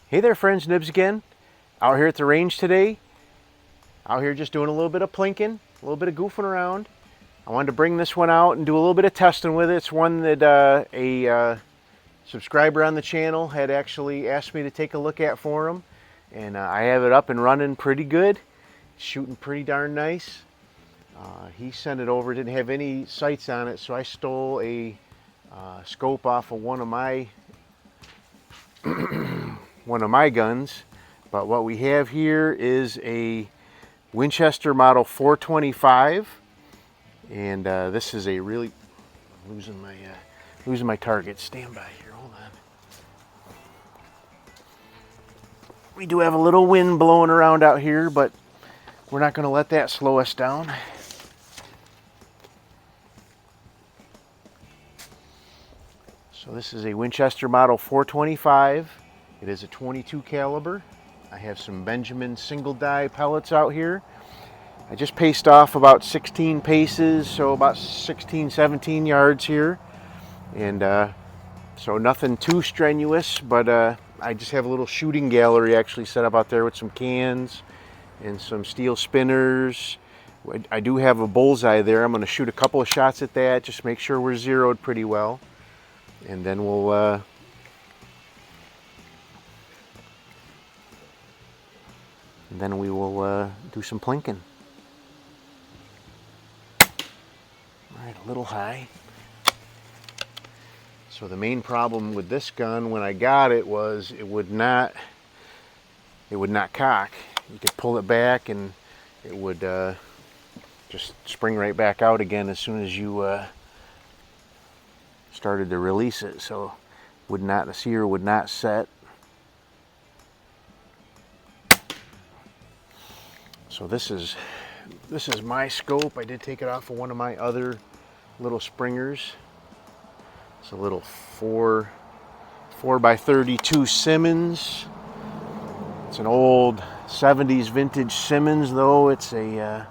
Hey there friends, Nibs again. Out here at the range today. Out here just doing a little bit of plinking, a little bit of goofing around. I wanted to bring this one out and do a little bit of testing with it. It's one that a subscriber on the channel had actually asked me to take a look at for him. And I have it up and running pretty good. Shooting pretty darn nice. He sent it over, didn't have any sights on it, so I stole a scope off of one of my guns. But what we have here is a Winchester model 425, and this is a really losing my target. Stand by here, hold on. We do have a little wind blowing around out here, but we're not going to let that slow us down. So this is a Winchester model 425. It is a 22 caliber. I have some Benjamin single die pellets out here. I just paced off about 16 paces, so about 16, 17 yards here. And so nothing too strenuous, but I just have a little shooting gallery actually set up out there with some cans and some steel spinners. I do have a bullseye there. I'm going to shoot a couple of shots at that, just make sure we're zeroed pretty well. And then we'll we will do some plinking. All right, a little high. So the main problem with this gun when I got it was it would not cock. You could pull it back and it would just spring right back out again as soon as you started to release it. So the sear would not set. So this is my scope. I did take it off of one of my other little springers. It's a little 4x32 Simmons. It's an old 70s vintage Simmons though. It's a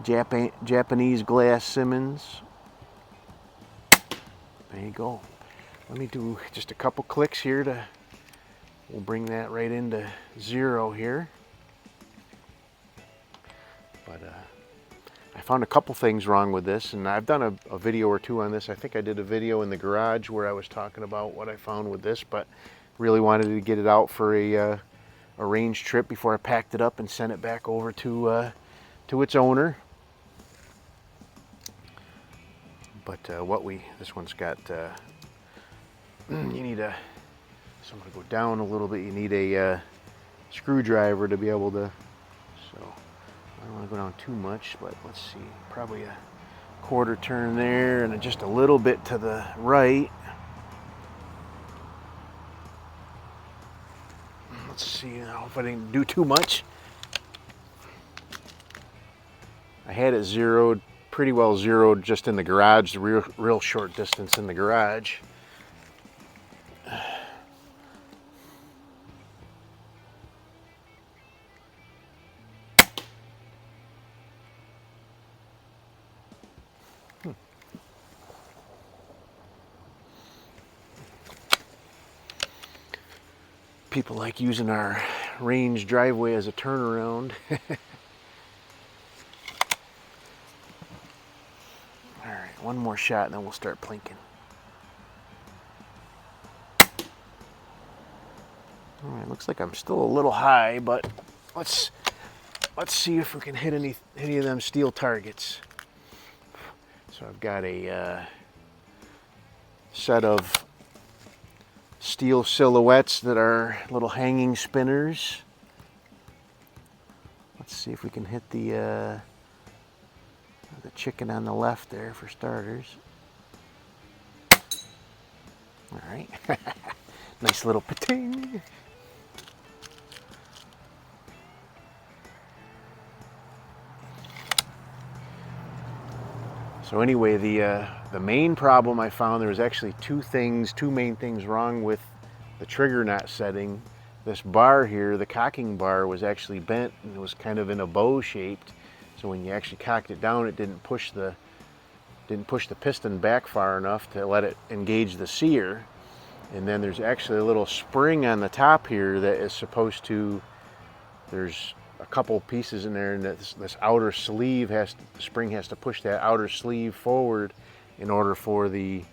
Japanese glass Simmons. There you go. Let me do just a couple clicks here we'll bring that right into zero here. But I found a couple things wrong with this, and I've done a video or two on this. I think I did a video in the garage where I was talking about what I found with this, but really wanted to get it out for a range trip before I packed it up and sent it back over to its owner. But this one's got, you need so I'm going to go down a little bit. You need a screwdriver to be able to, so I don't want to go down too much, but let's see, probably a quarter turn there and just a little bit to the right. Let's see now if I didn't do too much. I had it zeroed, pretty well zeroed just in the garage, the real short distance in the garage. People like using our range driveway as a turnaround. All right, one more shot and then we'll start plinking. All right, looks like I'm still a little high, but let's see if we can hit any of them steel targets. So I've got a set of steel silhouettes that are little hanging spinners. Let's see if we can hit the chicken on the left there for starters. All right, nice little pating. So anyway, the main problem I found, there was actually two main things wrong with the trigger not setting. This bar here, the cocking bar, was actually bent and it was kind of in a bow shaped. So when you actually cocked it down, it didn't push the piston back far enough to let it engage the sear. And then there's actually a little spring on the top here that is supposed to, there's a couple pieces in there, and this outer sleeve the spring has to push that outer sleeve forward in order for the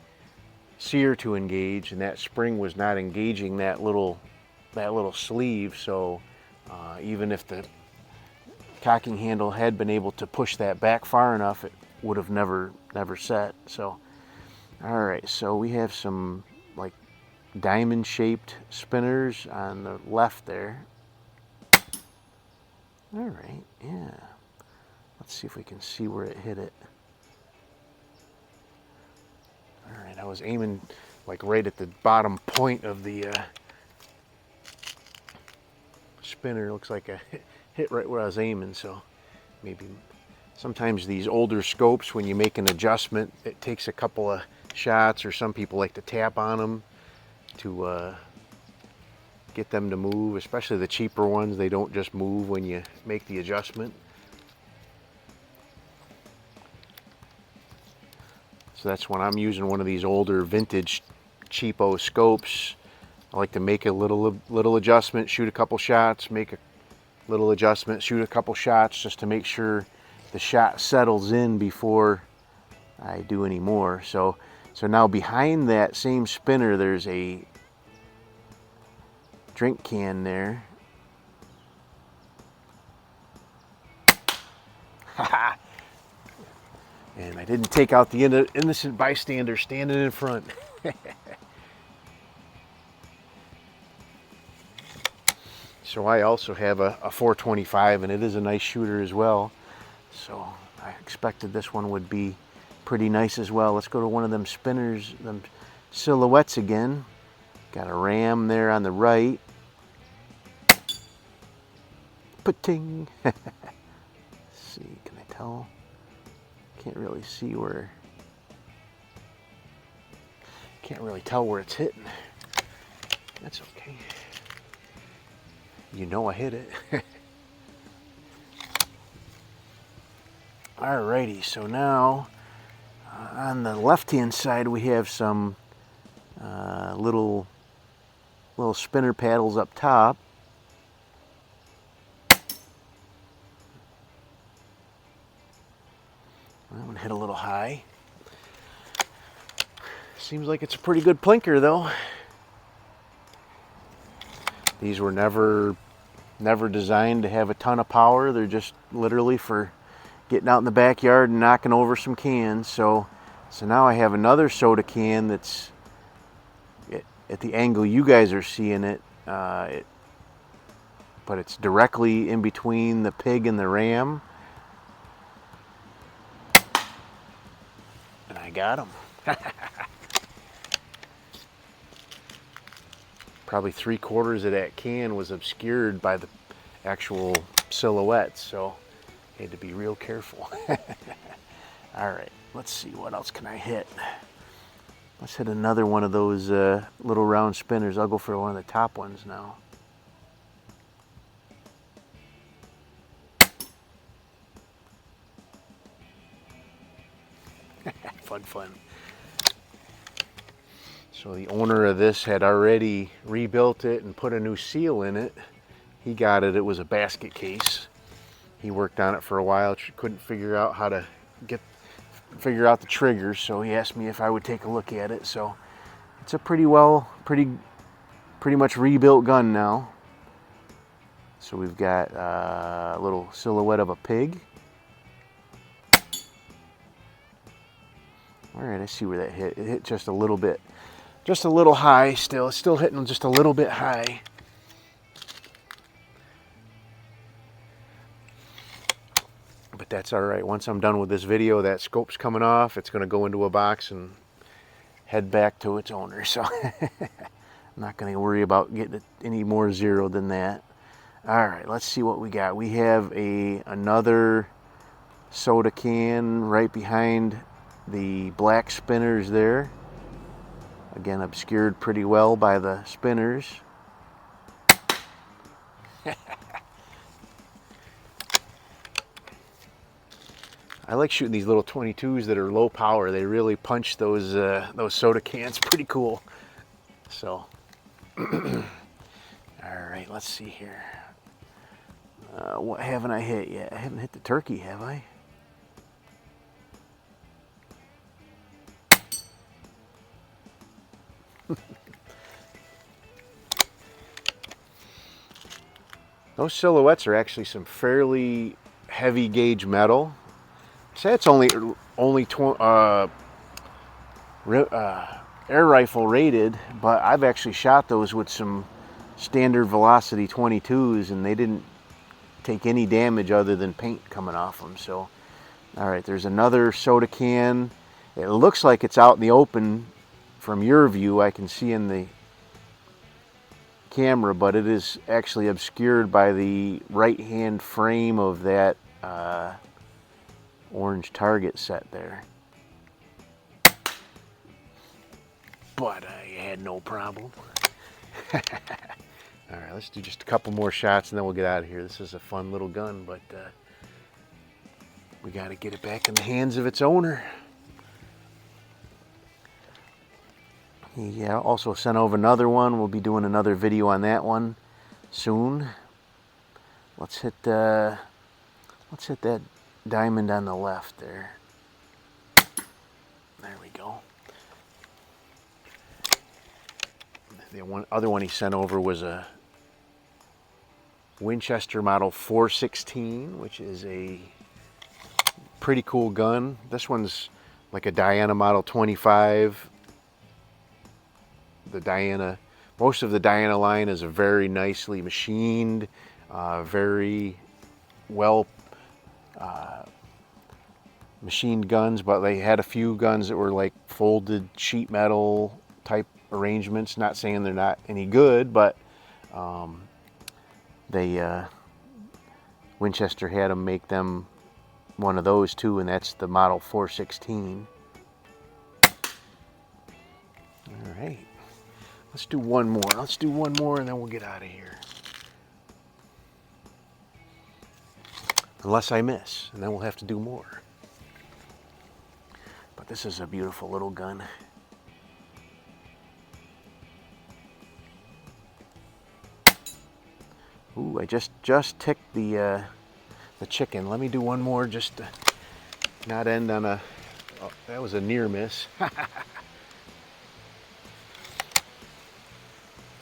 sear to engage, and that spring was not engaging that little sleeve. So even if the cocking handle had been able to push that back far enough, it would have never set. So all right, so we have some like diamond shaped spinners on the left there. All right, yeah, let's see if we can see where it hit it. All right, I was aiming like right at the bottom point of the spinner. Looks like I hit right where I was aiming, so maybe sometimes these older scopes, when you make an adjustment, it takes a couple of shots, or some people like to tap on them to get them to move, especially the cheaper ones. They don't just move when you make the adjustment. So that's when I'm using one of these older vintage cheapo scopes. I like to make a little adjustment, shoot a couple shots, make a little adjustment, shoot a couple shots, just to make sure the shot settles in before I do any more. So now behind that same spinner, there's a drink can there. And I didn't take out the innocent bystander standing in front. So I also have a 425, and it is a nice shooter as well. So I expected this one would be pretty nice as well. Let's go to one of them spinners, them silhouettes again. Got a ram there on the right. Plinking. Let's see, can I tell? Can't really see where. Can't really tell where it's hitting. That's okay. You know I hit it. Alrighty, so now on the left-hand side we have some little spinner paddles up top. That one hit a little high. Seems like it's a pretty good plinker though. These were never designed to have a ton of power. They're just literally for getting out in the backyard and knocking over some cans. So now I have another soda can that's at the angle you guys are seeing it, but it's directly in between the pig and the ram. And I got him. Probably 3/4 of that can was obscured by the actual silhouette, so I had to be real careful. All right, let's see, what else can I hit? Let's hit another one of those little round spinners. I'll go for one of the top ones now. Fun. So the owner of this had already rebuilt it and put a new seal in it. He got it. It was a basket case. He worked on it for a while. Couldn't figure out how to figure out the triggers, so he asked me if I would take a look at it. So it's a pretty much rebuilt gun now. So we've got a little silhouette of a pig. All right, I see where that hit. It hit just a little bit. Just a little high still. It's still hitting just a little bit high. But that's all right. Once I'm done with this video, that scope's coming off. It's going to go into a box and head back to its owner. So I'm not going to worry about getting it any more zero than that. All right, let's see what we got. We have another soda can right behind the black spinners there. Again, obscured pretty well by the spinners. I like shooting these little 22s that are low power. They really punch those soda cans pretty cool. So, all right, let's see here. What haven't I hit yet? I haven't hit the turkey, have I? Those silhouettes are actually some fairly heavy gauge metal. Say it's only air rifle rated, but I've actually shot those with some standard velocity 22s, and they didn't take any damage other than paint coming off them. So, all right, there's another soda can. It looks like it's out in the open from your view. I can see in the camera, but it is actually obscured by the right hand frame of that orange target set there. But I had no problem. All right, let's do just a couple more shots and then we'll get out of here. This is a fun little gun, but we got to get it back in the hands of its owner. Yeah, also sent over another one. We'll be doing another video on that one soon. Let's hit that diamond on the left there. There we go. The other one he sent over was a Winchester model 416, which is a pretty cool gun. This one's like a Diana model 25. Most of the Diana line is a very nicely machined, very well machined guns, but they had a few guns that were like folded sheet metal type arrangements. Not saying they're not any good, but Winchester had them make them one of those too, and that's the model 416. All right. Let's do one more. Let's do one more and then we'll get out of here. Unless I miss, and then we'll have to do more. But this is a beautiful little gun. Ooh, I just ticked the chicken. Let me do one more just to not end on a... Oh, that was a near miss.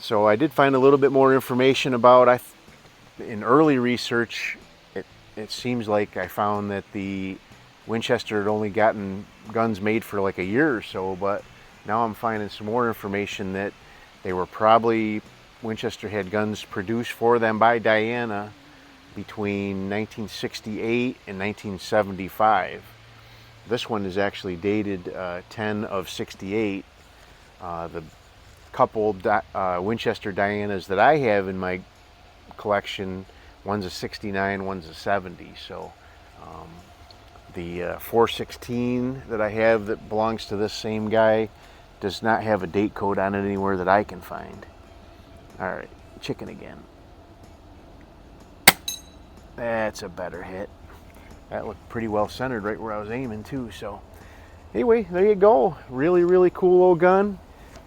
So I did find a little bit more information about, in early research, it seems like I found that the Winchester had only gotten guns made for like a year or so, but now I'm finding some more information that they were probably, Winchester had guns produced for them by Diana between 1968 and 1975. This one is actually dated 10 of 68. The couple Winchester Dianas that I have in my collection, one's a 69, one's a 70. So the 416 that I have that belongs to this same guy does not have a date code on it anywhere that I can find. All right, chicken again. That's a better hit. That looked pretty well centered right where I was aiming too. So anyway, there you go. Really, really cool old gun.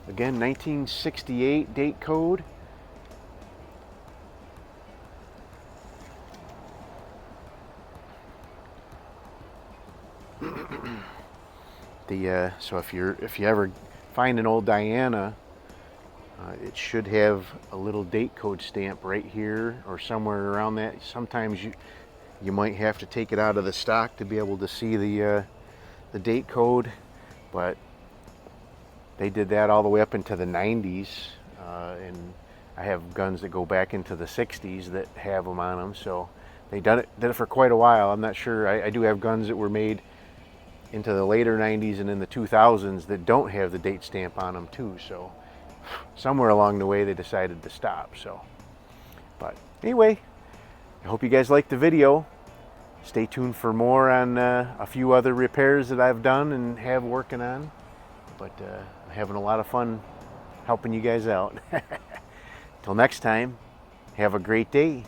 Again, 1968 date code. So if you ever find an old Diana, it should have a little date code stamp right here or somewhere around that. Sometimes you might have to take it out of the stock to be able to see the date code, but they did that all the way up into the 90s, and I have guns that go back into the 60s that have them on them. So they did it for quite a while. I'm not sure. I do have guns that were made into the later 90s and in the 2000s that don't have the date stamp on them too. So somewhere along the way they decided to stop. So, but anyway, I hope you guys liked the video. Stay tuned for more on a few other repairs that I've done and have working on. But I'm having a lot of fun helping you guys out. Till next time, have a great day.